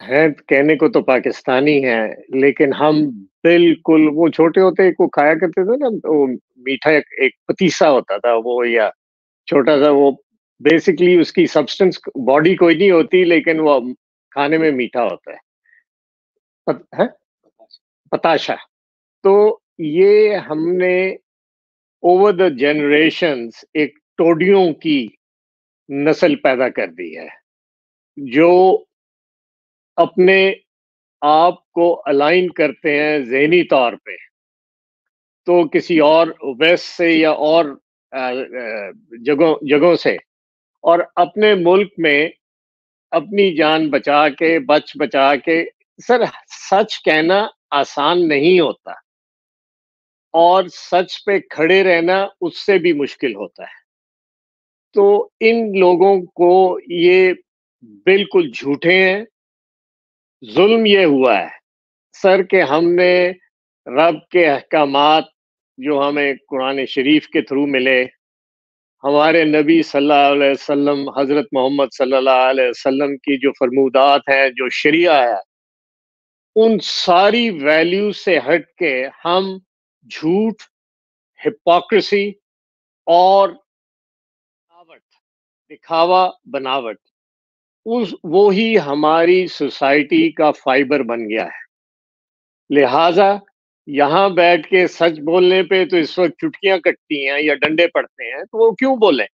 ہیں کہنے کو تو پاکستانی ہیں، لیکن ہم بالکل وہ چھوٹے ہوتے کو کھایا کرتے تھے نا، وہ میٹھا ایک پتیسا ہوتا تھا وہ، یا چھوٹا سا وہ، بیسکلی اس کی سبسٹنس باڈی کوئی نہیں ہوتی، لیکن وہ کھانے میں میٹھا ہوتا ہے، ہے پتاشا. تو یہ ہم نے اوور دا جنریشنز ایک ٹوڈیوں کی نسل پیدا کر دی ہے، جو اپنے آپ کو الائن کرتے ہیں ذہنی طور پہ تو کسی اور ویسٹ سے یا اور جگہوں سے، اور اپنے ملک میں اپنی جان بچا کے. سر سچ کہنا آسان نہیں ہوتا، اور سچ پہ کھڑے رہنا اس سے بھی مشکل ہوتا ہے. تو ان لوگوں کو یہ بالکل جھوٹے ہیں. ظلم یہ ہوا ہے سر کہ ہم نے رب کے احکامات جو ہمیں قرآن شریف کے تھرو ملے، ہمارے نبی صلی اللہ علیہ وسلم، حضرت محمد صلی اللہ علیہ وسلم کی جو فرمودات ہیں، جو شریعہ ہے، ان ساری ویلیو سے ہٹ کے ہم جھوٹ، ہپوکریسی اور دکھاوا بناوٹ، وہی ہماری سوسائٹی کا فائبر بن گیا ہے. لہذا یہاں بیٹھ کے سچ بولنے پہ تو اس وقت چٹکیاں کٹتی ہیں یا ڈنڈے پڑتے ہیں، تو وہ کیوں بولیں؟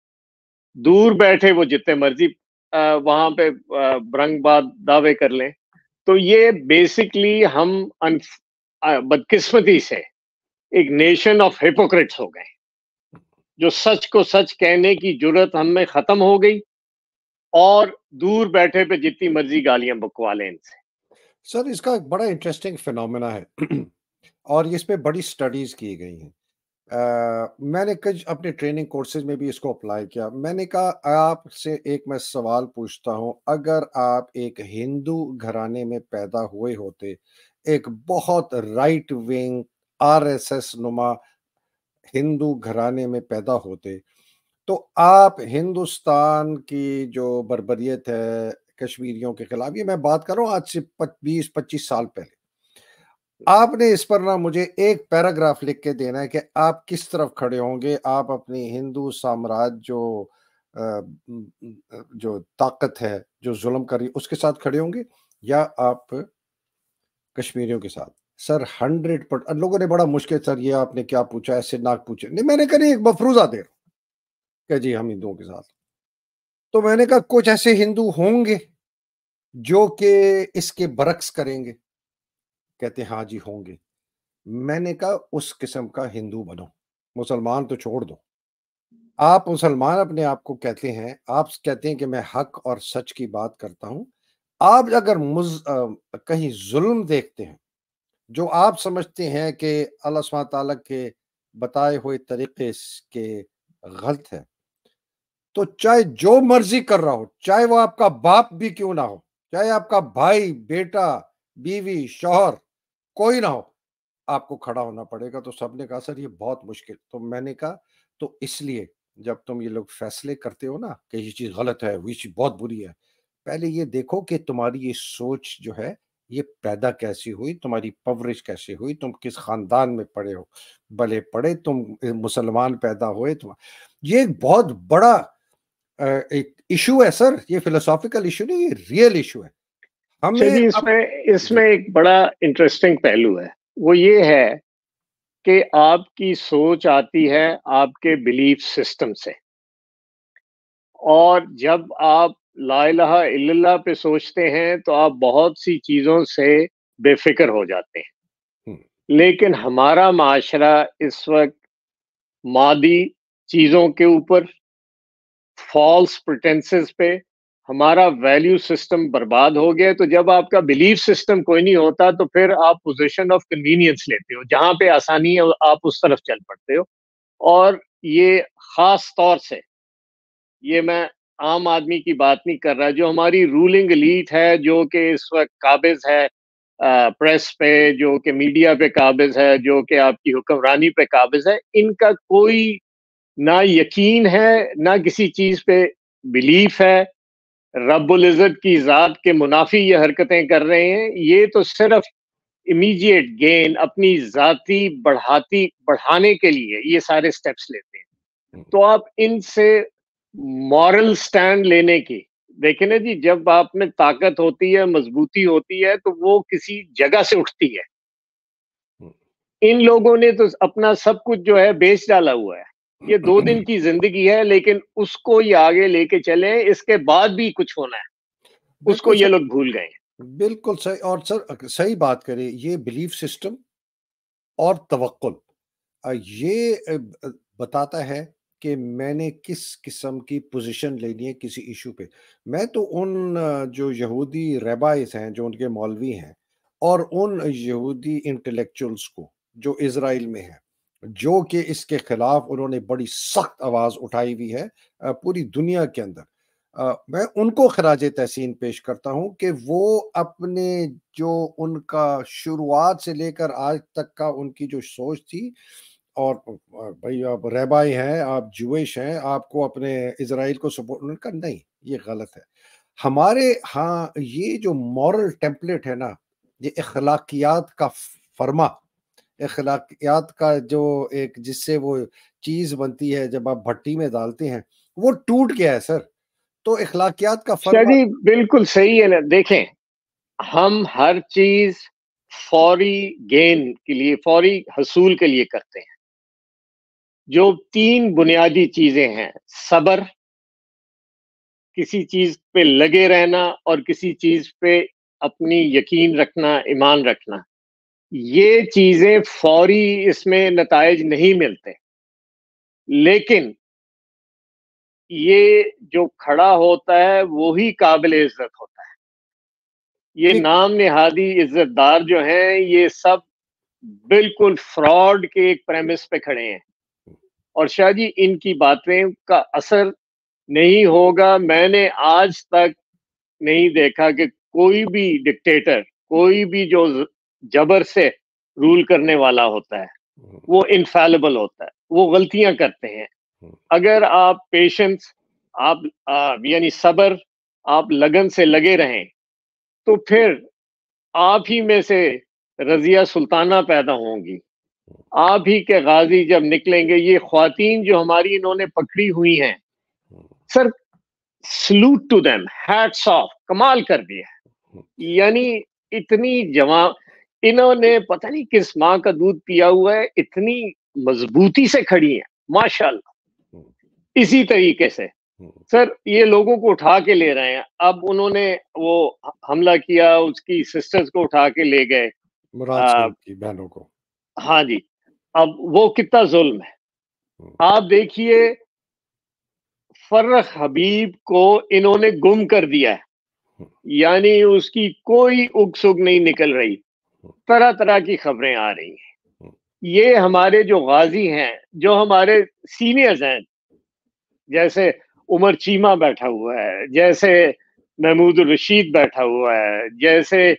دور بیٹھے وہ جتنے مرضی وہاں پہ برنگ باد دعوے کر لیں. تو یہ بیسکلی ہم بدقسمتی سے ایک نیشن آف ہیپوکریٹس ہو گئے، جو سچ کو سچ کہنے کی جرت ہم میں ختم ہو گئی، اور دور بیٹھے پہ جتنی مرضی گالیاں بکوا لیں ان سے. سر اس کا ایک بڑا انٹرسٹنگ فینومینا ہے اور اس پہ بڑی سٹڈیز کی گئی ہیں. میں نے کچھ اپنے ٹریننگ کورسز میں بھی اس کو اپلائی کیا. میں نے کہا آپ سے ایک میں سوال پوچھتا ہوں، اگر آپ ایک ہندو گھرانے میں پیدا ہوئے ہوتے، ایک بہت right wing R S S نما ہندو گھرانے میں پیدا ہوتے، تو آپ ہندوستان کی جو بربریت ہے کشمیریوں کے خلاف، یہ میں بات کر رہا ہوں آج سے 20-25 سال پہلے، آپ نے اس پر نہ مجھے ایک پیراگراف لکھ کے دینا ہے کہ آپ کس طرف کھڑے ہوں گے. آپ اپنی ہندو سامراج جو طاقت ہے جو ظلم کر رہی اس کے ساتھ کھڑے ہوں گے، یا آپ کشمیریوں کے ساتھ. سر 100%. لوگوں نے بڑا مشکل، سر یہ آپ نے کیا پوچھا، ایسے نہ پوچھے نہیں. میں نے کہا ایک مفروضہ دے رہا ہوں کہ جی ہم ہندوؤں کے ساتھ. تو میں نے کہا کچھ ایسے ہندو ہوں گے جو کہ اس کے برعکس کریں گے. کہتے ہاں جی ہوں گے. میں نے کہا اس قسم کا ہندو بنو، مسلمان تو چھوڑ دو. آپ مسلمان اپنے آپ کو کہتے ہیں، آپ کہتے ہیں کہ میں حق اور سچ کی بات کرتا ہوں. آپ اگر کہیں ظلم دیکھتے ہیں جو آپ سمجھتے ہیں کہ اللہ سبحانہ تعالیٰ کے بتائے ہوئے طریقے کے غلط ہے، تو چاہے جو مرضی کر رہا ہو، چاہے وہ آپ کا باپ بھی کیوں نہ ہو، چاہے آپ کا بھائی، بیٹا، بیوی، شوہر، کوئی نہ ہو، آپ کو کھڑا ہونا پڑے گا. تو سب نے کہا سر یہ بہت مشکل. تو میں نے کہا تو اس لیے جب تم یہ لوگ فیصلے کرتے ہو نا کہ یہ چیز غلط ہے، یہ چیز بہت بری ہے، پہلے یہ دیکھو کہ تمہاری یہ سوچ جو ہے یہ پیدا کیسی ہوئی، تمہاری پرورش کیسی ہوئی، تم کس خاندان میں پڑے ہو. بھلے پڑے تم مسلمان پیدا ہوئے یہ ایک بہت بڑا ایک ایشو ہے سر. یہ فلسافیکل ایشو نہیں، یہ ریئل ایشو ہے. ہمیں جی اس میں ایک بڑا انٹرسٹنگ پہلو ہے، وہ یہ ہے کہ آپ کی سوچ آتی ہے آپ کے بلیف سسٹم سے، اور جب آپ لا الہ الا اللہ پہ سوچتے ہیں تو آپ بہت سی چیزوں سے بے فکر ہو جاتے ہیں. لیکن ہمارا معاشرہ اس وقت مادی چیزوں کے اوپر، فالس پریٹنسز پہ، ہمارا ویلیو سسٹم برباد ہو گیا. تو جب آپ کا بلیف سسٹم کوئی نہیں ہوتا تو پھر آپ پوزیشن آف کنوینئنس لیتے ہو، جہاں پہ آسانی ہے آپ اس طرف چل پڑتے ہو. اور یہ خاص طور سے، یہ میں عام آدمی کی بات نہیں کر رہا، جو ہماری رولنگ ایلیٹ ہے، جو کہ اس وقت قابض ہے پریس پہ، جو کہ میڈیا پہ قابض ہے، جو کہ آپ کی حکمرانی پہ قابض ہے، ان کا کوئی نہ یقین ہے، نہ کسی چیز پہ بلیف ہے. رب العزت کی ذات کے منافی یہ حرکتیں کر رہے ہیں، یہ تو صرف امیجیٹ گین اپنی ذاتی بڑھانے کے لیے یہ سارے سٹیپس لیتے ہیں. تو آپ ان سے مورل سٹینڈ لینے کی دیکھیں نا جی، جب آپ میں طاقت ہوتی ہے، مضبوطی ہوتی ہے، تو وہ کسی جگہ سے اٹھتی ہے. ان لوگوں نے تو اپنا سب کچھ جو ہے بیچ ڈالا ہوا ہے. یہ 2 دن کی زندگی ہے، لیکن اس کو یہ آگے لے کے چلیں، اس کے بعد بھی کچھ ہونا ہے، اس کو بالکل یہ سر، لوگ بھول گئے ہیں. بالکل صحیح. اور سر صحیح بات کریں، یہ بلیف سسٹم اور توکل یہ بتاتا ہے کہ میں نے کس قسم کی پوزیشن لینی ہے کسی ایشو پہ. میں تو ان جو یہودی ریبائز ہیں، جو ان کے مولوی ہیں، اور ان یہودی انٹلیکچوئلز کو جو اسرائیل میں ہیں، جو کہ اس کے خلاف انہوں نے بڑی سخت آواز اٹھائی ہوئی ہے پوری دنیا کے اندر، میں ان کو خراج تحسین پیش کرتا ہوں کہ وہ اپنے جو ان کا شروعات سے لے کر آج تک کا ان کی جو سوچ تھی، اور بھائی آپ ریبائی ہیں، آپ جوئش ہیں، آپ کو اپنے اسرائیل کو سپورٹ، انہوں نے کہا نہیں، یہ غلط ہے. ہمارے ہاں یہ جو مورل ٹیمپلیٹ ہے نا، یہ اخلاقیات کا فرما، اخلاقیات کا جو ایک جس سے وہ چیز بنتی ہے جب آپ بھٹی میں ڈالتے ہیں، وہ ٹوٹ گیا ہے سر. تو اخلاقیات کا شاہ فرما. جی بالکل صحیح ہے نا. دیکھیں، ہم ہر چیز فوری گین کے لیے، فوری حصول کے لیے کرتے ہیں. جو 3 بنیادی چیزیں ہیں، صبر، کسی چیز پہ لگے رہنا، اور کسی چیز پہ اپنی یقین رکھنا، ایمان رکھنا، یہ چیزیں فوری اس میں نتائج نہیں ملتے. لیکن یہ جو کھڑا ہوتا ہے وہی قابل عزت ہوتا ہے. یہ ایک نام نہادی عزت دار جو ہیں، یہ سب بالکل فراڈ کے ایک پریمس پہ کھڑے ہیں. اور شاہ جی ان کی باتیں کا اثر نہیں ہوگا. میں نے آج تک نہیں دیکھا کہ کوئی بھی ڈکٹیٹر، کوئی بھی جو جبر سے رول کرنے والا ہوتا ہے، وہ انفیلیبل ہوتا ہے، وہ غلطیاں کرتے ہیں. اگر آپ پیشنس، آپ یعنی صبر، آپ لگن سے لگے رہیں، تو پھر آپ ہی میں سے رضیہ سلطانہ پیدا ہوں گی. آپ ہی کے غازی جب نکلیں گے. یہ خواتین جو ہماری انہوں نے پکڑی ہوئی ہیں sir, salute to them, hats off, کمال کر دیا. یعنی اتنی جوان، انہوں نے پتہ نہیں کس ماں کا دودھ پیا ہوا ہے، اتنی مضبوطی سے کھڑی ہیں ماشاءاللہ. اسی طریقے سے سر یہ لوگوں کو اٹھا کے لے رہے ہیں. اب انہوں نے وہ حملہ کیا، اس کی سسٹرز کو اٹھا کے لے گئے. مراد شریف کی بہنوں کو. ہاں جی. اب وہ کتنا ظلم ہے. آپ دیکھیے فرخ حبیب کو انہوں نے گم کر دیا ہے، یعنی اس کی کوئی اگ سگ نہیں نکل رہی. طرح طرح کی خبریں آ رہی ہیں. یہ ہمارے جو غازی ہیں، جو ہمارے سینئرز ہیں، جیسے عمر چیمہ بیٹھا ہوا ہے، جیسے محمود الرشید بیٹھا ہوا ہے، جیسے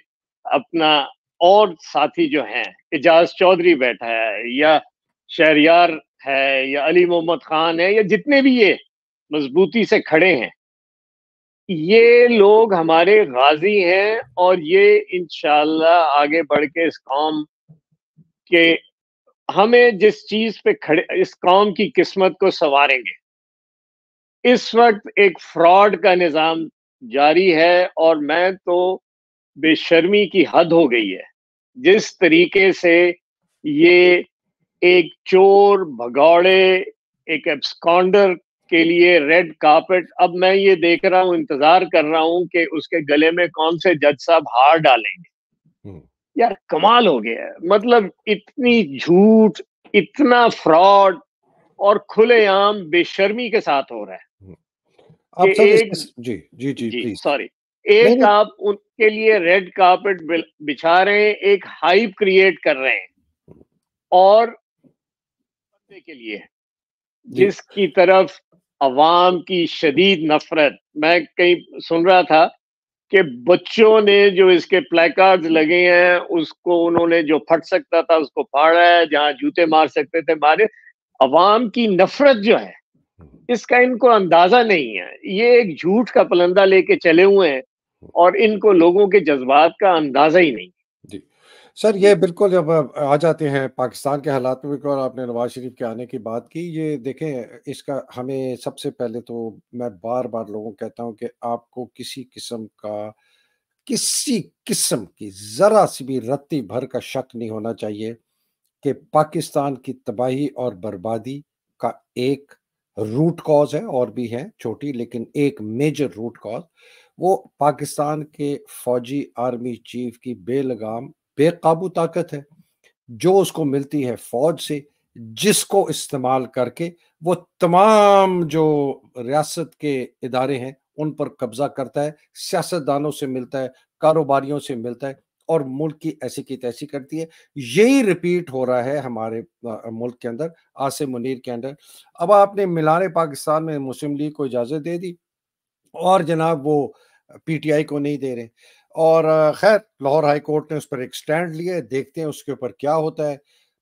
اپنا اور ساتھی جو ہیں، اعجاز چودھری بیٹھا ہے، یا شہریار ہے، یا علی محمد خان ہے، یا جتنے بھی یہ مضبوطی سے کھڑے ہیں، یہ لوگ ہمارے غازی ہیں. اور یہ انشاءاللہ آگے بڑھ کے اس قوم کے، ہمیں جس چیز پہ کھڑے، اس قوم کی قسمت کو سنواریں گے. اس وقت ایک فراڈ کا نظام جاری ہے، اور میں تو بے شرمی کی حد ہو گئی ہے جس طریقے سے یہ ایک چور بھگوڑے، ایک ایبسکانڈر کے لیے ریڈ کارپٹ. اب میں یہ دیکھ رہا ہوں، انتظار کر رہا ہوں کہ اس کے گلے میں کون سے جج صاحب ہار ڈالیں گے. یار کمال ہو گیا ہے. مطلب اتنی جھوٹ، اتنا فراڈ، اور کھلے عام بے شرمی کے ساتھ ہو رہا ہے کہ آپ سر اس ایک، جی جی جی جی پلیز. سوری، نہیں ایک نہیں. آپ ان کے لیے ریڈ کارپٹ بچھا رہے ہیں، ایک ہائپ کریٹ کر رہے ہیں، اور بندے کے لیے جی جس کی طرف عوام کی شدید نفرت. میں کہیں سن رہا تھا کہ بچوں نے جو اس کے پلے کارڈز لگے ہیں، اس کو انہوں نے جو پھٹ سکتا تھا اس کو پھاڑا ہے، جہاں جوتے مار سکتے تھے مارے. عوام کی نفرت جو ہے اس کا ان کو اندازہ نہیں ہے. یہ ایک جھوٹ کا پلندہ لے کے چلے ہوئے ہیں اور ان کو لوگوں کے جذبات کا اندازہ ہی نہیں. جی سر، یہ بالکل جب آ جاتے ہیں پاکستان کے حالات میں، بالکل آپ نے نواز شریف کے آنے کی بات کی. یہ دیکھیں، اس کا ہمیں سب سے پہلے تو میں بار بار لوگوں کو کہتا ہوں کہ آپ کو کسی قسم کی ذرا سی بھی رتی بھر کا شک نہیں ہونا چاہیے کہ پاکستان کی تباہی اور بربادی کا ایک روٹ کاز ہے، اور بھی ہے چھوٹی لیکن ایک میجر روٹ کاز، وہ پاکستان کے فوجی آرمی چیف کی بے لگام بے قابو طاقت ہے، جو اس کو ملتی ہے فوج سے، جس کو استعمال کر کے وہ تمام جو ریاست کے ادارے ہیں ان پر قبضہ کرتا ہے، سیاستدانوں سے ملتا ہے، کاروباریوں سے ملتا ہے، اور ملک کی ایسی کی تیسی کرتی ہے. یہی ریپیٹ ہو رہا ہے ہمارے ملک کے اندر، عاصم منیر کے اندر. اب آپ نے ملان پاکستان میں مسلم لیگ کو اجازت دے دی، اور جناب وہ پی ٹی آئی کو نہیں دے رہے. اور خیر، لاہور ہائی کورٹ نے اس پر ایک سٹینڈ لیا ہے، دیکھتے ہیں اس کے اوپر کیا ہوتا ہے.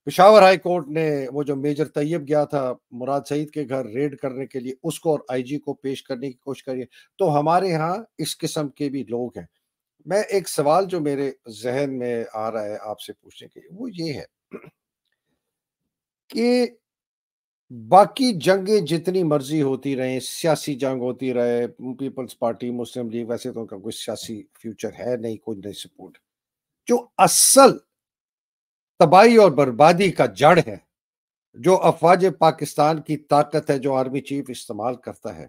پشاور ہائی کورٹ نے وہ جو میجر طیب گیا تھا مراد سعید کے گھر ریڈ کرنے کے لیے، اس کو اور آئی جی کو پیش کرنے کی کوشش کری ہے. تو ہمارے ہاں اس قسم کے بھی لوگ ہیں. میں ایک سوال جو میرے ذہن میں آ رہا ہے آپ سے پوچھنے کے لیے، وہ یہ ہے کہ باقی جنگیں جتنی مرضی ہوتی رہیں، سیاسی جنگ ہوتی رہے، پیپلز پارٹی، مسلم لیگ، ویسے تو ان کا کوئی سیاسی فیوچر ہے نہیں، کوئی نہیں سپورٹ. جو اصل تباہی اور بربادی کا جڑ ہے، جو افواج پاکستان کی طاقت ہے، جو آرمی چیف استعمال کرتا ہے،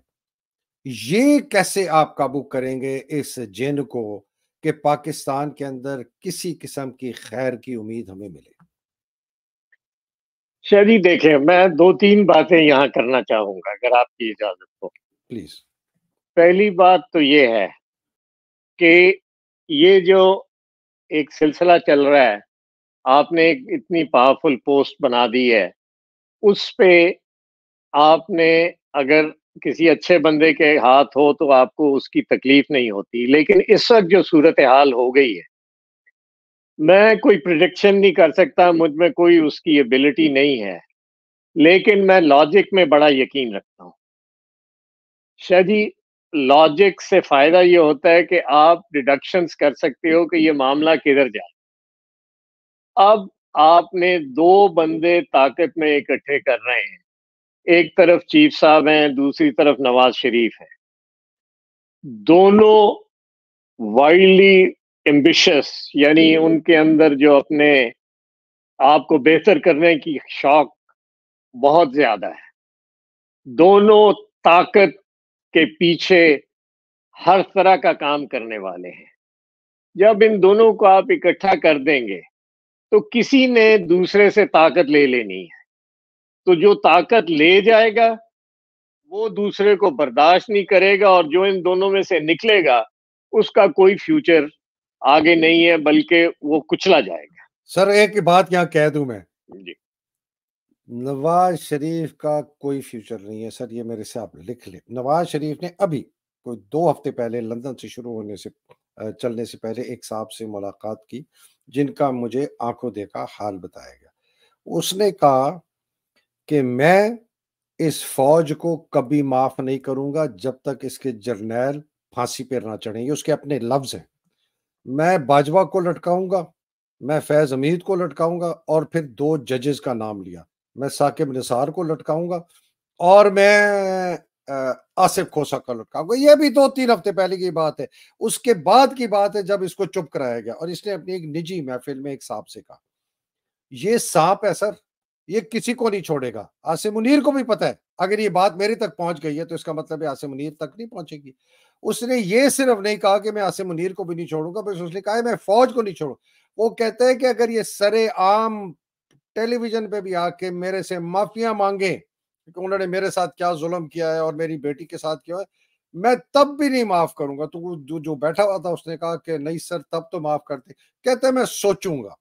یہ کیسے آپ قابو کریں گے اس جن کو کہ پاکستان کے اندر کسی قسم کی خیر کی امید ہمیں ملے؟ شہری دیکھیں، میں دو تین باتیں یہاں کرنا چاہوں گا اگر آپ کی اجازت ہو. پلیز. پہلی بات تو یہ ہے کہ یہ جو ایک سلسلہ چل رہا ہے، آپ نے ایک اتنی پاورفل پوسٹ بنا دی ہے، اس پہ آپ نے اگر کسی اچھے بندے کے ہاتھ ہو تو آپ کو اس کی تکلیف نہیں ہوتی. لیکن اس وقت جو صورتحال ہو گئی ہے، میں کوئی پریڈکشن نہیں کر سکتا، مجھ میں کوئی اس کی ایبلٹی نہیں ہے، لیکن میں لاجک میں بڑا یقین رکھتا ہوں. شاہ جی، لاجک سے فائدہ یہ ہوتا ہے کہ آپ ڈیڈکشنز کر سکتے ہو کہ یہ معاملہ کدھر جائے. اب آپ نے دو بندے طاقت میں اکٹھے کر رہے ہیں، ایک طرف چیف صاحب ہیں، دوسری طرف نواز شریف ہیں. دونوں وائلڈلی ایمبیشس، یعنی ان کے اندر جو اپنے آپ کو بہتر کرنے کی شوق بہت زیادہ ہے. دونوں طاقت کے پیچھے ہر طرح کا کام کرنے والے ہیں. جب ان دونوں کو آپ اکٹھا کر دیں گے تو کسی نے دوسرے سے طاقت لے لینی ہے. تو جو طاقت لے جائے گا وہ دوسرے کو برداشت نہیں کرے گا، اور جو ان دونوں میں سے نکلے گا اس کا کوئی فیوچر آگے نہیں ہے، بلکہ وہ کچلا جائے گا. سر ایک بات یہاں کہہ دوں میں، جی. نواز شریف کا کوئی فیوچر نہیں ہے سر، یہ میرے سے آپ لکھ لیں. نواز شریف نے ابھی کوئی 2 ہفتے پہلے لندن سے شروع ہونے سے چلنے سے پہلے ایک صاحب سے ملاقات کی، جن کا مجھے آنکھوں دیکھا حال بتایا گیا. اس نے کہا کہ میں اس فوج کو کبھی معاف نہیں کروں گا جب تک اس کے جرنیل پھانسی پہ نہ چڑھیں. یہ اس کے اپنے لفظ ہیں. میں باجوہ کو لٹکاؤں گا، میں فیض حمید کو لٹکاؤں گا، اور پھر 2 ججز کا نام لیا، میں ثاقب نثار کو لٹکاؤں گا، اور میں آصف کھوسہ کا لٹکاؤں گا. یہ بھی 2-3 ہفتے پہلے کی بات ہے. اس کے بعد کی بات ہے جب اس کو چپ کرایا گیا، اور اس نے اپنی ایک نجی محفل میں ایک صاحب سے کہا، یہ سانپ ہے سر، یہ کسی کو نہیں چھوڑے گا. عاصم منیر کو بھی پتا ہے اگر یہ بات میرے تک پہنچ گئی ہے تو اس کا مطلب ہے عاصم منیر تک نہیں پہنچے گی. اس نے یہ صرف نہیں کہا کہ میں عاصم منیر کو بھی نہیں چھوڑوں گا، بس اس نے کہا ہے میں فوج کو نہیں چھوڑوں. وہ کہتے ہیں کہ اگر یہ سر عام ٹیلی ویژن پہ بھی آ کے میرے سے معافیاں مانگے کہ انہوں نے میرے ساتھ کیا ظلم کیا ہے اور میری بیٹی کے ساتھ کیا ہے، میں تب بھی نہیں معاف کروں گا. تو جو بیٹھا ہوا تھا اس نے کہا کہ نہیں سر، تب تو معاف کرتے. کہتے ہیں میں سوچوں گا.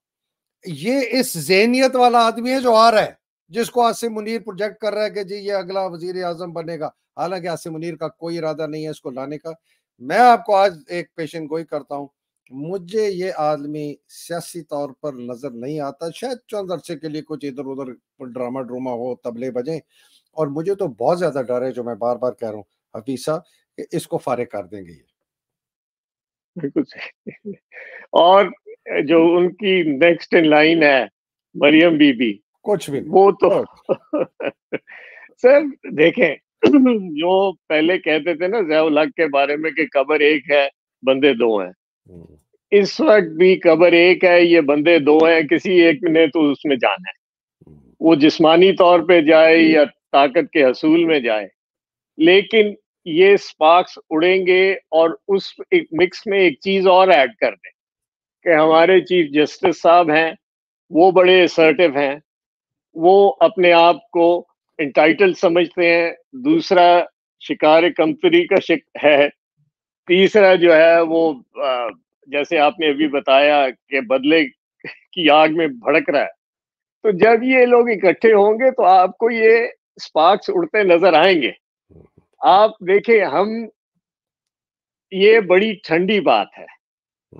یہ اس ذہنیت والا آدمی ہے جو آ رہا ہے، جس کو عاصم منیر پروجیکٹ کر رہا ہے کہ جی یہ اگلا وزیر اعظم بنے گا، حالانکہ عاصم منیر کا کوئی ارادہ نہیں ہے اس کو لانے کا. میں آپ کو آج ایک پیشن گوئی کرتا ہوں، مجھے یہ آدمی سیاسی طور پر نظر نہیں آتا. شاید چند عرصے کے لیے کچھ ادھر ادھر ڈرامہ ہو، تبلے بجیں، اور مجھے تو بہت زیادہ ڈر ہے، جو میں بار بار کہہ رہا ہوں حفیظ صاحب، کہ اس کو فارغ کر دیں گے یہ۔ بالکل صحیح۔ اور جو ان کی نیکسٹ ان لائن ہے مریم بی بی، کچھ بھی نہیں وہ تو کچھ۔ سر دیکھیں، جو پہلے کہتے تھے نا ضیاء الحق کے بارے میں کہ قبر ایک ہے بندے دو ہیں، اس وقت بھی قبر ایک ہے، یہ بندے دو ہیں، کسی ایک نے تو اس میں جانا ہے، وہ جسمانی طور پہ جائے یا طاقت کے حصول میں جائے، لیکن یہ سپارکس اڑیں گے۔ اور اس ایک مکس میں ایک چیز اور ایڈ کر دیں کہ ہمارے چیف جسٹس صاحب ہیں، وہ بڑے اسرٹیو ہیں، وہ اپنے آپ کو انٹائٹل سمجھتے ہیں، دوسرا شکار کمپنی کا ہے، تیسرا جو ہے وہ جیسے آپ نے ابھی بتایا کہ بدلے کی آگ میں بھڑک رہا ہے۔ تو جب یہ لوگ اکٹھے ہوں گے تو آپ کو یہ سپارکس اڑتے نظر آئیں گے۔ آپ دیکھیں، ہم یہ بڑی ٹھنڈی بات ہے،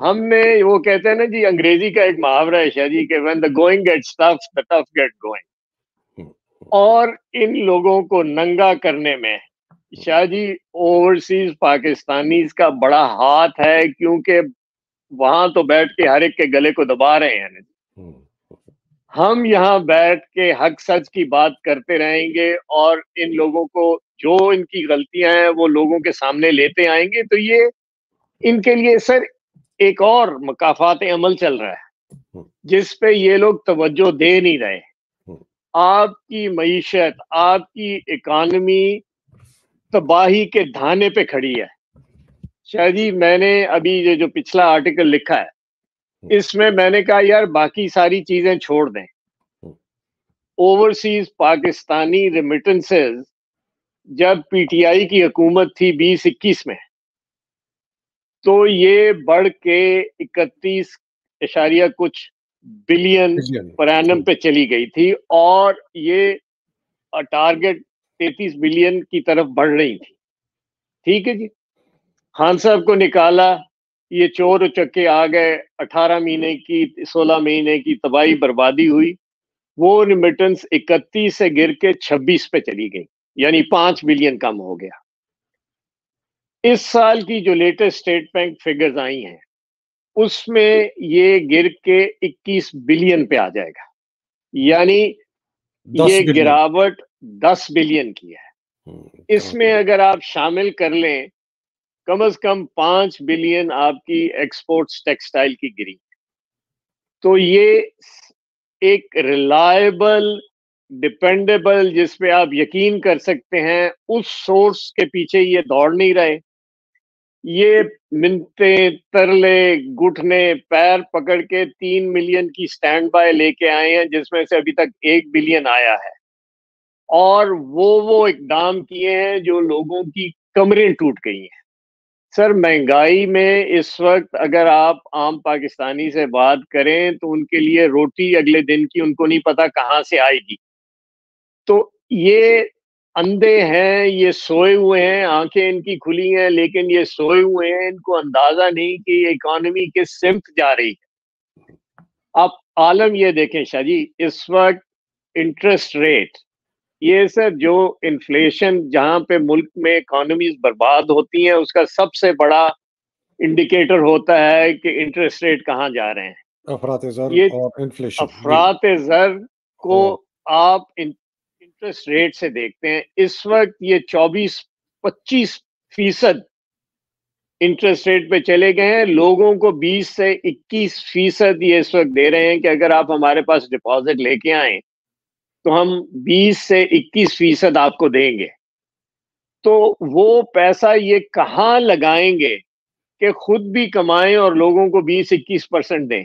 ہم نے وہ کہتے ہیں نا جی، انگریزی کا ایک محاورہ ہے شاہ جی کہ when the going gets tough the tough get going، اور ان لوگوں کو ننگا کرنے میں شاہ جی اوورسیز پاکستانیز کا بڑا ہاتھ ہے، کیونکہ وہاں تو بیٹھ کے ہر ایک کے گلے کو دبا رہے ہیں، ہم یہاں بیٹھ کے حق سچ کی بات کرتے رہیں گے اور ان لوگوں کو جو ان کی غلطیاں ہیں وہ لوگوں کے سامنے لیتے آئیں گے، تو یہ ان کے لیے سر ایک اور مکافات عمل چل رہا ہے جس پہ یہ لوگ توجہ دے نہیں رہے۔ آپ کی معیشت، آپ کی اکانومی تباہی کے دھانے پہ کھڑی ہے شاہ جی۔ میں نے ابھی یہ جو پچھلا آرٹیکل لکھا ہے، اس میں میں نے کہا یار باقی ساری چیزیں چھوڑ دیں، اوورسیز پاکستانی ریمیٹنسز جب پی ٹی آئی کی حکومت تھی 2021 میں، تو یہ بڑھ کے 31 کچھ بلین پر اینم پہ چلی گئی تھی، اور یہ ٹارگٹ 33 بلین کی طرف بڑھ رہی تھی۔ ٹھیک ہے جی، خان صاحب کو نکالا، یہ چور چکے آ گئے، 18 مہینے کی 16 مہینے کی تباہی بربادی ہوئی، وہ ریمیٹنس 31 سے گر کے 26 پہ چلی گئی، یعنی 5 بلین کم ہو گیا۔ اس سال کی جو لیٹسٹ اسٹیٹ بینک فگرز آئی ہیں، اس میں یہ گر کے 21 بلین پہ آ جائے گا، یعنی یہ گراوٹ 10 بلین کی ہے۔ اس میں اگر آپ شامل کر لیں کم از کم 5 بلین آپ کی ایکسپورٹس ٹیکسٹائل کی گری، تو یہ ایک ریلائبل، ڈپینڈیبل، جس پہ آپ یقین کر سکتے ہیں، اس سورس کے پیچھے یہ دوڑ نہیں رہے۔ یہ منتے، ترلے، گھٹنے پیر پکڑ کے 3 ملین کی سٹینڈ بائی لے کے آئے ہیں، جس میں سے ابھی تک 1 بلین آیا ہے، اور وہ اقدام کیے ہیں جو لوگوں کی کمریں ٹوٹ گئی ہیں۔ سر مہنگائی میں اس وقت اگر آپ عام پاکستانی سے بات کریں تو ان کے لیے روٹی اگلے دن کی ان کو نہیں پتا کہاں سے آئے گی۔ تو یہ اندھے ہیں، یہ سوئے ہوئے ہیں، آنکھیں ان کی کھلی ہیں لیکن یہ سوئے ہوئے ہیں، ان کو اندازہ نہیں کہ یہ اکانومی کس سمت جا رہی ہے۔ آپ عالم یہ دیکھیں شاہ جی، اس وقت انٹرسٹ ریٹ، یہ سر جو انفلیشن جہاں پہ ملک میں اکانومیز برباد ہوتی ہیں، اس کا سب سے بڑا انڈیکیٹر ہوتا ہے کہ انٹرسٹ ریٹ کہاں جا رہے ہیں۔ افراط زر یہ اور انفلیشن، افراط زر کو آپ انٹرسٹ ریٹ سے دیکھتے ہیں، اس وقت یہ 24-25% انٹرسٹ ریٹ پہ چلے گئے ہیں، لوگوں کو 20 سے 21% یہ اس وقت دے رہے ہیں کہ اگر آپ ہمارے پاس ڈپازٹ لے کے آئیں تو ہم 20 سے 21% آپ کو دیں گے۔ تو وہ پیسہ یہ کہاں لگائیں گے کہ خود بھی کمائیں اور لوگوں کو 20-21% دیں؟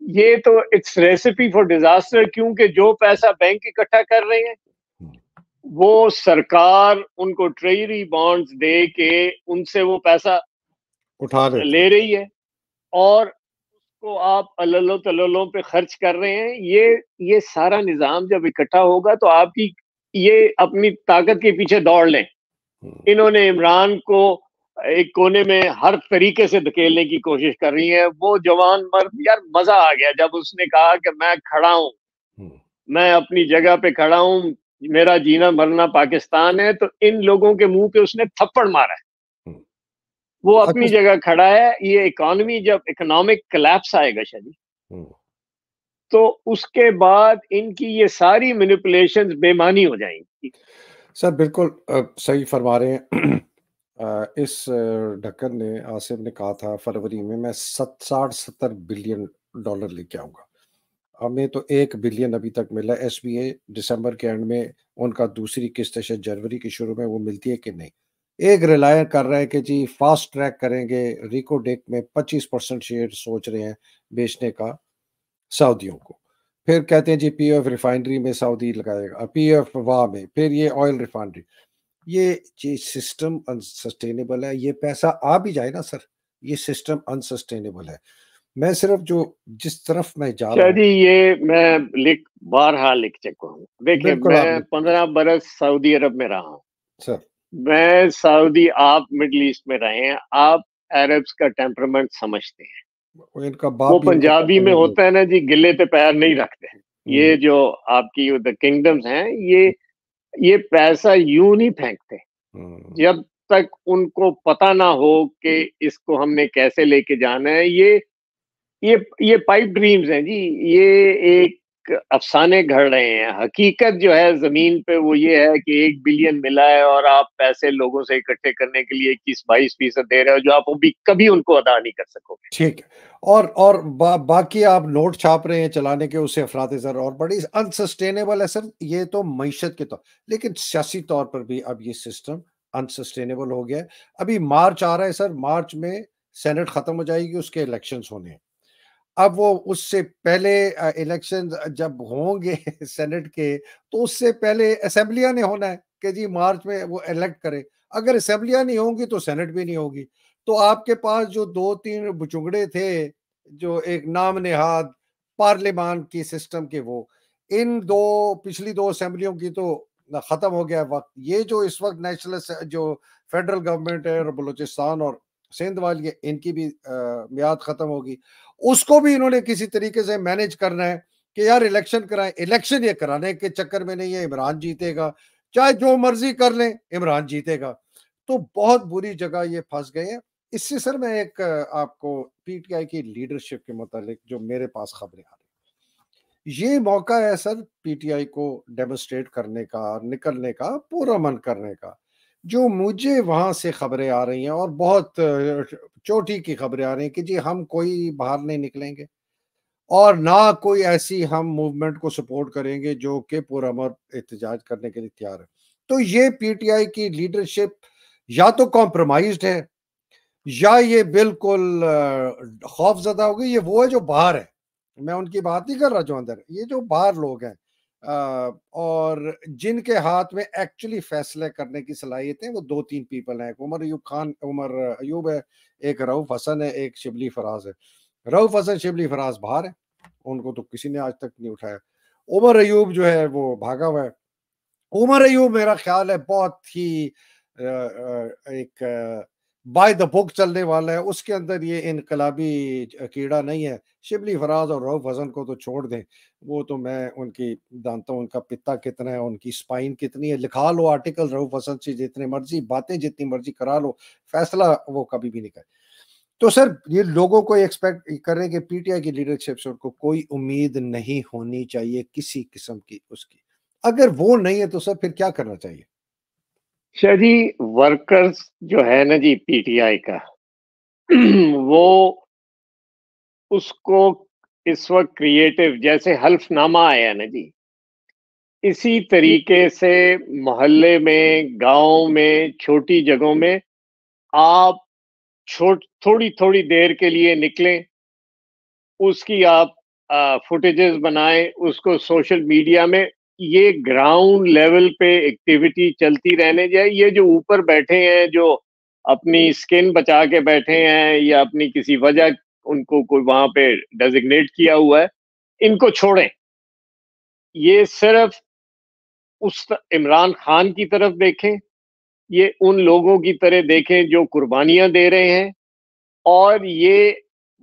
یہ تو اٹس ریسیپی فار ڈیزاسٹر، کیونکہ جو پیسہ بینک اکٹھا کر رہے ہیں وہ سرکار ان کو ٹریجری بانڈز دے کے ان سے وہ پیسہ اٹھا لے رہی ہے، اور اس کو آپ اللہ تللوں پہ خرچ کر رہے ہیں۔ یہ سارا نظام جب اکٹھا ہوگا تو آپ کی یہ اپنی طاقت کے پیچھے دوڑ لیں۔ انہوں نے عمران کو ایک کونے میں ہر طریقے سے دھکیلنے کی کوشش کر رہی ہے۔ وہ جوان مرد، یار مزہ آ گیا جب اس نے کہا کہ میں کھڑا ہوں، میں اپنی جگہ پہ کھڑا ہوں، میرا جینا مرنا پاکستان ہے، تو ان لوگوں کے منہ پہ اس نے تھپڑ مارا ہے. ہوں۔ وہ اپنی اچھا، جگہ کھڑا ہے. یہ اکانومی جب اکنامک کلیپس آئے گا شاید، ہوں۔ تو اس کے بعد ان کی یہ ساری مینیپولیشنز بے معنی ہو جائیں گی. سر بالکل صحیح فرما رہے ہیں۔ اس ڈھکن نے، آصف نے کہا تھا فروری میں 60-70 بلین ڈالر لے کے آؤں گا۔ ہمیں تو 1 بلین ابھی تک ملا۔ ایس بی اے دسمبر کے اینڈ میں ان کا دوسری قسط ہے جنوری کے شروع میں، وہ ملتی ہے کہ نہیں؟ ایک ریلائر کر رہا ہے کہ جی فاسٹ ٹریک کریں گے، ریکو ڈیک میں 25% شیئر سوچ رہے ہیں بیچنے کا سعودیوں کو۔ پھر کہتے ہیں جی پی ایف ریفائنری میں سعودی لگائے گا، پی ایف واہ میں، پھر یہ آئل ریفائنری۔ یہ سسٹم انسسٹینیبل ہے۔ یہ پیسہ آ بھی جائے نا سر، یہ سسٹم انسسٹینیبل ہے۔ میں صرف جس طرف میں جا رہا شاہ ہوں، جی یہ میں بارہا لکھ چکا ہوں. دیکھیں بالکل آپ میں لکھ 15 برس سعودی عرب میں رہا ہوں. سر، میں سعودی، آپ مڈل ایسٹ میں رہے ہیں، آپ عربس کا ٹیمپرمنٹ سمجھتے ہیں. ان کا وہ باپ بھی نہیں پنجابی کہتا میں مجھے۔ ہوتا ہے نا جی، گلے پہ پیر نہیں رکھتے. ہوں، یہ جو آپ کی کنگڈمز ہیں، یہ پیسہ یوں نہیں پھینکتے ہوں، جب تک ان کو پتہ نہ ہو کہ اس کو ہم نے کیسے لے کے جانا ہے. یہ پائپ ڈریمز ہیں جی. یہ ایک افسانے گھڑ رہے ہیں. حقیقت جو ہے زمین پہ وہ یہ ہے کہ 1 بلین ملا ہے اور آپ پیسے لوگوں سے اکٹھے کرنے کے لیے 21-22% دے رہے ہو، جو آپ ابھی کبھی ان کو ادا نہیں کر سکو گے. ٹھیک ہے۔ اور باقی آپ نوٹ چھاپ رہے ہیں چلانے کے، اس سے افراط زر اور بڑی انسسٹینیبل ہے سر۔ یہ تو معیشت کے طور، لیکن سیاسی طور پر بھی اب یہ سسٹم انسسٹینیبل ہو گیا ہے۔ ابھی مارچ آ رہا ہے سر، مارچ میں سینٹ ختم ہو جائے گی، اس کے الیکشنز ہونے ہیں۔ اب وہ اس سے پہلے الیکشن جب ہوں گے سینٹ کے، تو اس سے پہلے اسمبلیاں نے ہونا ہے کہ جی مارچ میں وہ الیکٹ کرے۔ اگر اسمبلیاں نہیں ہوں گی تو سینٹ بھی نہیں ہوگی۔ تو آپ کے پاس جو 2-3 بچگڑے تھے، جو ایک نام نہاد پارلیمان کی سسٹم کے، وہ ان پچھلی 2 اسمبلیوں کی تو ختم ہو گیا وقت۔ یہ جو اس وقت نیشنل جو فیڈرل گورنمنٹ ہے، اور بلوچستان اور سندھ والی، ان کی بھی میعاد ختم ہوگی۔ اس کو بھی انہوں نے کسی طریقے سے مینج کرنا ہے کہ یار الیکشن کرائیں۔ الیکشن یہ کرانے کے چکر میں نہیں ہے عمران جیتے گا، چاہے جو مرضی کر لیں عمران جیتے گا۔ تو بہت بری جگہ یہ پھنس گئے ہیں۔ اس سے سر میں ایک آپ کو پی ٹی آئی کی لیڈرشپ کے متعلق جو میرے پاس خبریں آ رہی ہیں، یہ موقع ہے سر پی ٹی آئی کو ڈیمونسٹریٹ کرنے کا، نکلنے کا، پورا من کرنے کا۔ جو مجھے وہاں سے خبریں آ رہی ہیں، اور بہت چوٹی کی خبریں آ رہی ہیں کہ جی ہم کوئی باہر نہیں نکلیں گے، اور نہ کوئی ایسی ہم موومنٹ کو سپورٹ کریں گے جو کہ پرامر احتجاج کرنے کے لیے تیار ہے۔ تو یہ پی ٹی آئی کی لیڈرشپ یا تو کمپرومائزڈ ہے، یا یہ بالکل خوف زدہ ہو گئی۔ یہ وہ ہے جو باہر ہے، میں ان کی بات نہیں کر رہا جو اندر، یہ جو باہر لوگ ہیں اور جن کے ہاتھ میں ایکچولی فیصلے کرنے کی صلاحیت ہے، وہ 2-3 پیپل ہیں۔ ایک عمر ایوب ہے، ایک رؤف حسن ہے، ایک شبلی فراز ہے۔ رؤف حسن، شبلی فراز باہر ہے، ان کو تو کسی نے آج تک نہیں اٹھایا۔ عمر ایوب جو ہے وہ بھاگا ہوا ہے۔ عمر ایوب میرا خیال ہے بہت ہی ایک بائی دا بک چلنے والا ہے، اس کے اندر یہ انقلابی کیڑا نہیں ہے۔ شبلی فراز اور رؤف حسن کو تو چھوڑ دیں، وہ تو میں ان کی جانتا ہوں، ان کا پتا کتنا ہے، ان کی سپائن کتنی ہے۔ لکھا لو آرٹیکل رؤف حسن سے جتنے مرضی، باتیں جتنی مرضی کرا لو، فیصلہ وہ کبھی بھی نہیں کرے۔ تو سر یہ لوگوں کو ایکسپیکٹ کریں کہ پی ٹی آئی کی لیڈرشپ سے ان کو کوئی امید نہیں ہونی چاہیے کسی قسم کی اس کی۔ اگر وہ نہیں ہے تو سر پھر کیا کرنا چاہیے؟ شاہ جی ورکرز جو ہے نا جی پی ٹی آئی کا، وہ اس کو اس وقت کریٹو، جیسے حلف نامہ آیا نا جی، اسی طریقے سے محلے میں، گاؤں میں، چھوٹی جگہوں میں آپ تھوڑی تھوڑی دیر کے لیے نکلیں، اس کی آپ فوٹیجز بنائیں، اس کو سوشل میڈیا میں، یہ گراؤنڈ لیول پہ ایکٹیویٹی چلتی رہنے جائے۔ یہ جو اوپر بیٹھے ہیں، جو اپنی سکن بچا کے بیٹھے ہیں، یا اپنی کسی وجہ ان کو کوئی وہاں پہ ڈیزگنیٹ کیا ہوا ہے، ان کو چھوڑیں۔ یہ صرف اس عمران خان کی طرف دیکھیں، یہ ان لوگوں کی طرح دیکھیں جو قربانیاں دے رہے ہیں، اور یہ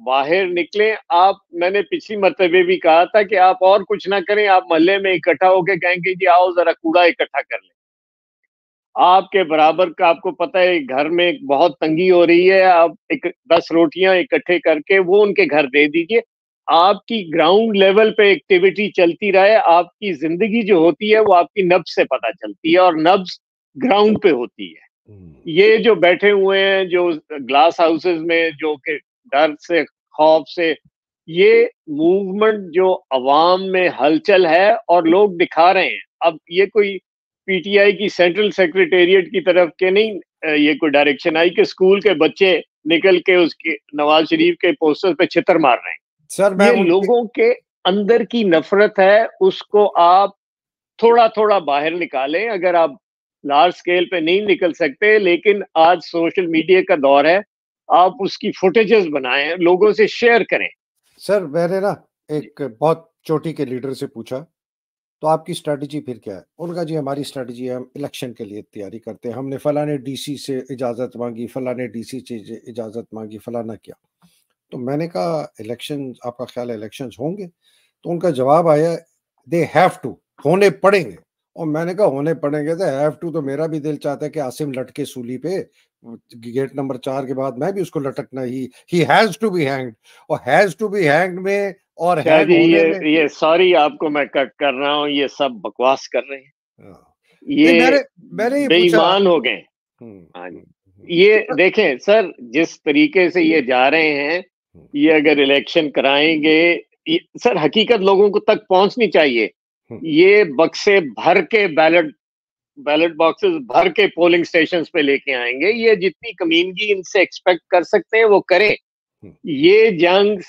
باہر نکلیں آپ. میں نے پچھلی مرتبہ بھی کہا تھا کہ آپ اور کچھ نہ کریں, آپ محلے میں اکٹھا ہو کے کہیں گے جی آؤ ذرا کوڑا اکٹھا کر لیں. آپ کے برابر کا, آپ کو پتہ ہے گھر میں بہت تنگی ہو رہی ہے, آپ 10 روٹیاں اکٹھے کر کے وہ ان کے گھر دے دیجئے. آپ کی گراؤنڈ لیول پہ ایکٹیویٹی چلتی رہے. آپ کی زندگی جو ہوتی ہے وہ آپ کی نبض سے پتہ چلتی ہے, اور نبض گراؤنڈ پہ ہوتی ہے. یہ جو بیٹھے ہوئے ہیں جو گلاس ہاؤسز میں, جو کہ ڈر سے خوف سے, یہ موومنٹ جو عوام میں ہلچل ہے اور لوگ دکھا رہے ہیں. اب یہ کوئی پی ٹی آئی کی سینٹرل سیکریٹریٹ کی طرف کے نہیں یہ کوئی ڈائریکشن آئی کہ اسکول کے بچے نکل کے اس کے نواز شریف کے پوسٹر پہ چھتر مار رہے ہیں. سر میں یہ ان کی لوگوں کے اندر کی نفرت ہے, اس کو آپ تھوڑا تھوڑا باہر نکالیں. اگر آپ لارج سکیل پہ نہیں نکل سکتے, لیکن آج سوشل میڈیا کا دور ہے, آپ اس کی فوٹیجز بنائیں, لوگوں سے شیئر کریں. سر میں نے نا ایک بہت چوٹی کے لیڈر سے پوچھا تو آپ کی اسٹریٹجی پھر کیا ہے؟ ان کا جی ہماری اسٹریٹجی ہے, ہم الیکشن کے لیے تیاری کرتے ہیں, ہم نے فلانے ڈی سی سے اجازت مانگی, فلانے ڈی سی سے اجازت مانگی, فلانا کیا. تو میں نے کہا الیکشن, آپ کا خیال ہے الیکشنز ہوں گے؟ تو ان کا جواب آیا دے ہیو ٹو, ہونے پڑیں گے. اور میں نے کہا ہونے پڑیں گے تو ہیو ٹو, تو میرا بھی دل چاہتا ہے کہ عاصم لٹکے سولی پہ گیٹ نمبر 4 کے بعد میں بھی اس کو لٹکنا ہی ہیز ٹو بی ہینگڈ. اور ہیز ٹو بی ہینگڈ میں اور شاہ ہینگ جی ہونے میں یہ سوری آپ کو میں کٹ کر رہا ہوں, یہ سب بکواس کر رہے ہیں, ہاں. نہیں یہ میں نے یہ بے پوچھا. ایمان ہو گئے. ہوں، ہاں جی, ہوں، ہوں، یہ دیکھیں سر جس طریقے سے یہ جا رہے ہیں, ہوں، یہ اگر الیکشن کرائیں گے, سر حقیقت لوگوں کو تک پہنچنی چاہیے. ہوں. یہ بکسے بھر کے بیلٹ باکسز بھر کے پولنگ سٹیشنز پہ لے کے آئیں گے. یہ جتنی کمینگی ان سے ایکسپیکٹ کر سکتے ہیں وہ کریں. یہ جنگ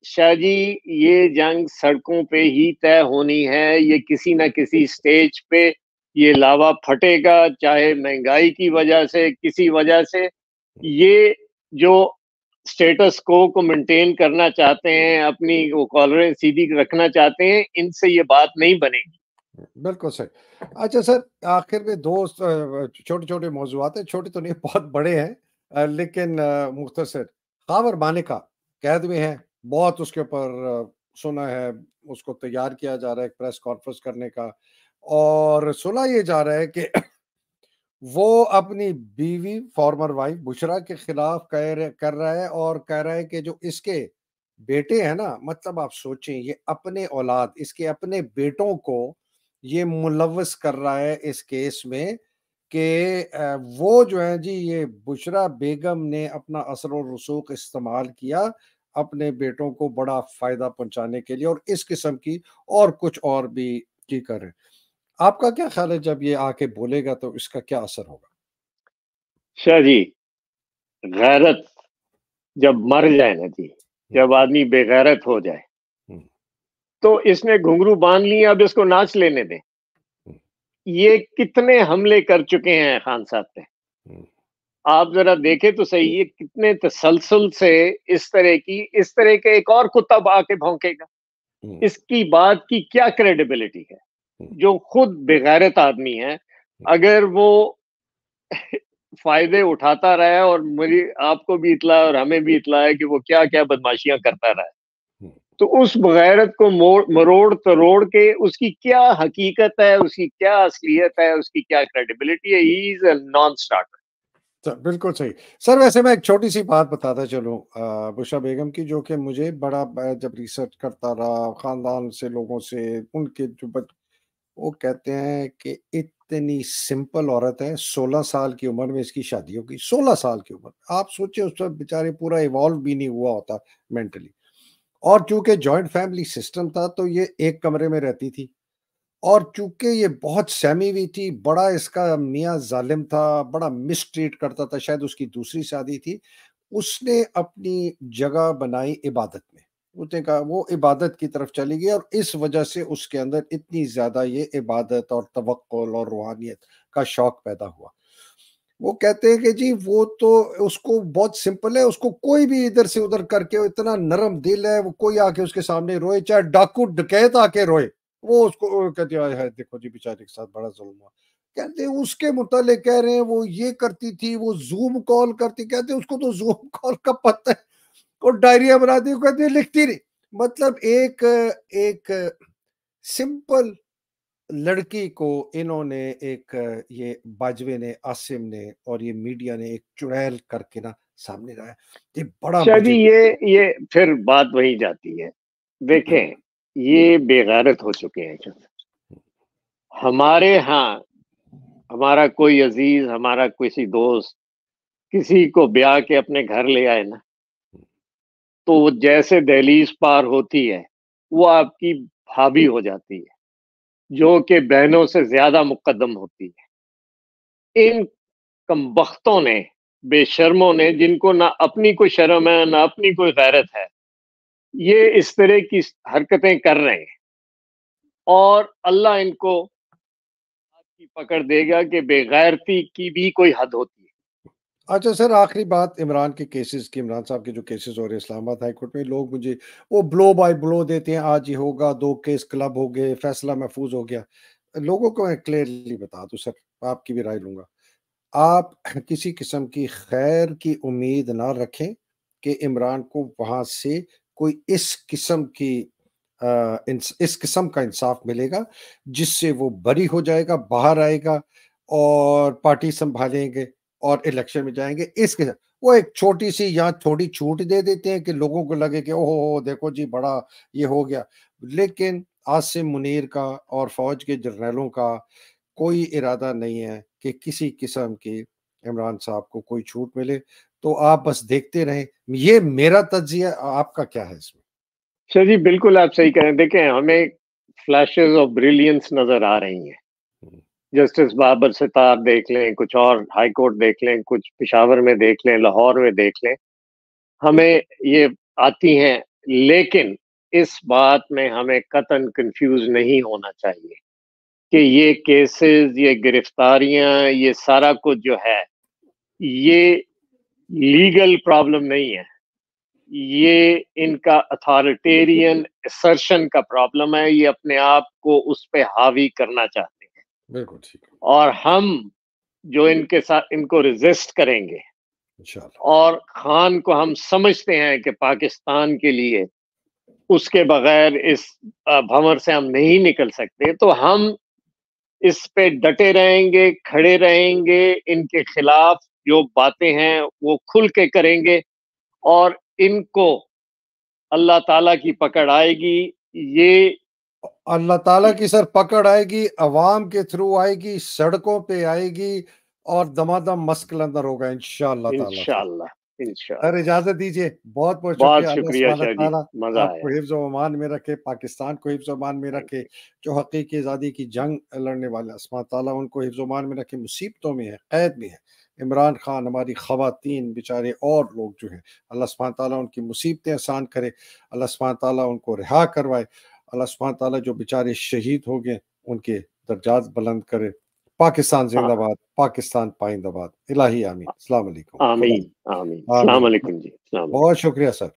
شاہ جی, یہ جنگ سڑکوں پہ ہی طے ہونی ہے. یہ کسی نہ کسی سٹیج پہ یہ لاوا پھٹے گا, چاہے مہنگائی کی وجہ سے, کسی وجہ سے. یہ جو سٹیٹس کو مینٹین کرنا چاہتے ہیں, اپنی وہ کالریں سیدھی رکھنا چاہتے ہیں, ان سے یہ بات نہیں بنے گی. بالکل صحیح. اچھا سر, آخر میں دو چھوٹے چھوٹے موضوعات ہیں, چھوٹے تو نہیں بہت بڑے ہیں لیکن مختصر. خاور مانیکا قید میں ہے, بہت اس کے اوپر سنا ہے, اس کو تیار کیا جا رہا ہے ایک پریس کانفرنس کرنے کا, اور سنا یہ جا رہا ہے کہ وہ اپنی بیوی فارمر وائف بشرا کے خلاف کر رہا ہے, اور کہہ رہا ہے کہ جو اس کے بیٹے ہیں نا, مطلب آپ سوچیں یہ اپنے اولاد, اس کے اپنے بیٹوں کو یہ ملوث کر رہا ہے اس کیس میں کہ وہ جو ہے جی یہ بشرا بیگم نے اپنا اثر و رسوخ استعمال کیا اپنے بیٹوں کو بڑا فائدہ پہنچانے کے لیے, اور اس قسم کی اور کچھ اور بھی کی کر رہے. آپ کا کیا خیال ہے جب یہ آ کے بولے گا تو اس کا کیا اثر ہوگا؟ شاہ جی غیرت جب مر جائے نا جی, جب آدمی بے غیرت ہو جائے, تو اس نے گھنگرو باندھ لی, اب اس کو ناچ لینے دیں. یہ کتنے حملے کر چکے ہیں خان صاحب پہ, آپ ذرا دیکھیں تو صحیح, یہ کتنے تسلسل سے اس طرح کے ایک اور کتا آ کے بھونکے گا. اس کی بات کی کیا کریڈیبلٹی ہے؟ جو خود بغیرت آدمی ہے, اگر وہ فائدے اٹھاتا رہا, اور مجھے آپ کو بھی اطلاع اور ہمیں بھی اطلاع ہے کہ وہ کیا کیا بدماشیاں کرتا رہا, تو اس بغیرت کو مروڑ تروڑ کے اس کی کیا حقیقت ہے, اس کی کیا اصلیت ہے, اس کی کیا کریڈیبلٹی ہے. ہی از اے نان اسٹارٹر. بالکل صحیح. سر ویسے میں ایک چھوٹی سی بات بتاتا چلوں بشرا بیگم کی, جو کہ مجھے بڑا جب ریسرچ کرتا رہا خاندان سے, لوگوں سے, ان کے جو وہ کہتے ہیں کہ اتنی سمپل عورت ہے, 16 سال کی عمر میں اس کی شادی ہوگی. 16 سال کی عمر, آپ سوچیں اس وقت بیچارے پورا ایوالو بھی نہیں ہوا ہوتا مینٹلی, اور چونکہ جوائنٹ فیملی سسٹم تھا تو یہ ایک کمرے میں رہتی تھی, اور چونکہ یہ بہت سہمی ہوئی تھی, بڑا اس کا میاں ظالم تھا, بڑا مس ٹریٹ کرتا تھا, شاید اس کی دوسری شادی تھی. اس نے اپنی جگہ بنائی عبادت میں, اس نے کہا وہ عبادت کی طرف چلی گئی, اور اس وجہ سے اس کے اندر اتنی زیادہ یہ عبادت اور توکل اور روحانیت کا شوق پیدا ہوا. وہ کہتے ہیں کہ جی وہ تو اس کو بہت سمپل ہے, اس کو کوئی بھی ادھر سے ادھر کر کے, اتنا نرم دل ہے, وہ کوئی آ کے اس کے سامنے روئے, چاہے ڈاکو ڈکیت آ کے روئے, وہ اس کو کہتے ہیں دیکھو جی بیچارے کے ساتھ بڑا ظلم ہوا. کہتے ہیں اس کے متعلق کہہ رہے ہیں وہ یہ کرتی تھی, وہ زوم کال کرتی, کہتے ہیں اس کو تو زوم کال کا پتہ ہے, اور ڈائریاں بناتی ہیں، کہتے ہیں لکھتی نہیں. مطلب ایک سمپل لڑکی کو انہوں نے ایک یہ باجوے نے، عاصم نے اور یہ میڈیا نے ایک چڑیل کر کے نا سامنے لایا. یہ بڑا شاہ جی مجھے یہ پھر بات وہی جاتی ہے. دیکھیں یہ بے غیرت ہو چکے ہیں. ہمارے ہاں ہمارا کوئی عزیز، ہمارا کسی دوست کسی کو بیاہ کے اپنے گھر لے آئے نا، تو وہ جیسے دہلیز پار ہوتی ہے وہ آپ کی بھابھی ہو جاتی ہے، جو کہ بہنوں سے زیادہ مقدم ہوتی ہے. ان کمبختوں نے، بے شرموں نے، جن کو نہ اپنی کوئی شرم ہے نہ اپنی کوئی غیرت ہے، یہ اس طرح کی حرکتیں کر رہے ہیں، اور اللہ ان کو کی پکڑ دے گا کہ بے غیرتی کی بھی کوئی حد ہوتی ہے. اچھا سر، آخری بات عمران کے کیسز کی. عمران صاحب کے جو کیسز ہو رہے ہیں اسلام آباد ہائی کورٹ میں، لوگ مجھے وہ بلو بائی بلو دیتے ہیں، آج یہ ہوگا، 2 کیس کلب ہو گئے، فیصلہ محفوظ ہو گیا. لوگوں کو میں کلیئرلی بتا دوں سر، آپ کی بھی رائے لوں گا. آپ کسی قسم کی خیر کی امید نہ رکھیں کہ عمران کو وہاں سے کوئی اس قسم کا انصاف ملے گا جس سے وہ بری ہو جائے گا، باہر آئے گا اور پارٹی سنبھالیں گے اور الیکشن میں جائیں گے. اس کے وہ ایک چھوٹی سی یا تھوڑی چھوٹ دے دیتے ہیں کہ لوگوں کو لگے کہ اوہ دیکھو جی بڑا یہ ہو گیا. لیکن عاصم منیر کا اور فوج کے جرنیلوں کا کوئی ارادہ نہیں ہے کہ کسی قسم کی عمران صاحب کو کوئی چھوٹ ملے. تو آپ بس دیکھتے رہیں. یہ میرا تجزیہ، آپ کا کیا ہے اس میں؟ شاہ جی بالکل آپ صحیح کہیں. دیکھیں ہمیں فلیشز آف بریلینس نظر آ رہی ہیں. جسٹس بابر ستار دیکھ لیں، کچھ اور ہائی کورٹ دیکھ لیں، کچھ پشاور میں دیکھ لیں، لاہور میں دیکھ لیں، ہمیں یہ آتی ہیں. لیکن اس بات میں ہمیں قطعاً کنفیوز نہیں ہونا چاہیے کہ یہ کیسز، یہ گرفتاریاں، یہ سارا کچھ جو ہے یہ لیگل پرابلم نہیں ہے. یہ ان کا اتھارٹیرین اسرشن کا پرابلم ہے. یہ اپنے آپ کو اس پہ حاوی کرنا چاہتے ہیں، بالکل ٹھیک ہے، اور ہم جو ان کے ساتھ ان کو ریزسٹ کریں گے، انشاءاللہ. اور خان کو ہم سمجھتے ہیں کہ پاکستان کے لیے اس کے بغیر اس بھنور سے ہم نہیں نکل سکتے، تو ہم اس پہ ڈٹے رہیں گے، کھڑے رہیں گے. ان کے خلاف جو باتیں ہیں وہ کھل کے کریں گے، اور ان کو اللہ تعالیٰ کی پکڑ آئے گی. یہ اللہ تعالیٰ کی سر پکڑ آئے گی، عوام کے تھرو آئے گی، سڑکوں پہ آئے گی، اور دمادم مسکل اندر ہوگا انشاءاللہ تعالیٰ. انشاءاللہ سر انشاءاللہ. اجازت دیجیے، بہت بہت بہت شکریہ. اللہ شکریہ سبحانہ شاہ جی، تعالیٰ مزہ آپ آیا. کو حفظ و امان میں رکھے، پاکستان کو حفظ و امان میں تھینک رکھے. یو. جو حقیقی آزادی کی جنگ لڑنے والے، اللہ سبحانہ تعالیٰ ان کو حفظ و امان میں رکھے. مصیبتوں میں ہے، قید میں ہے عمران خان، ہماری خواتین بیچارے اور لوگ جو ہیں، اللہ سبحانہ تعالیٰ ان کی مصیبتیں آسان کرے. اللہ سبحانہ تعالیٰ ان کو رہا کروائے. اللہ سبحانہ تعالیٰ جو بیچارے شہید ہو گئے ان کے درجات بلند کرے. پاکستان زندہ باد، پاکستان پائندہ باد. الہی آمین. السلام علیکم. خدا. آمین آمین. السلام آمین. علیکم جی. السلام علیکم. بہت شکریہ سر.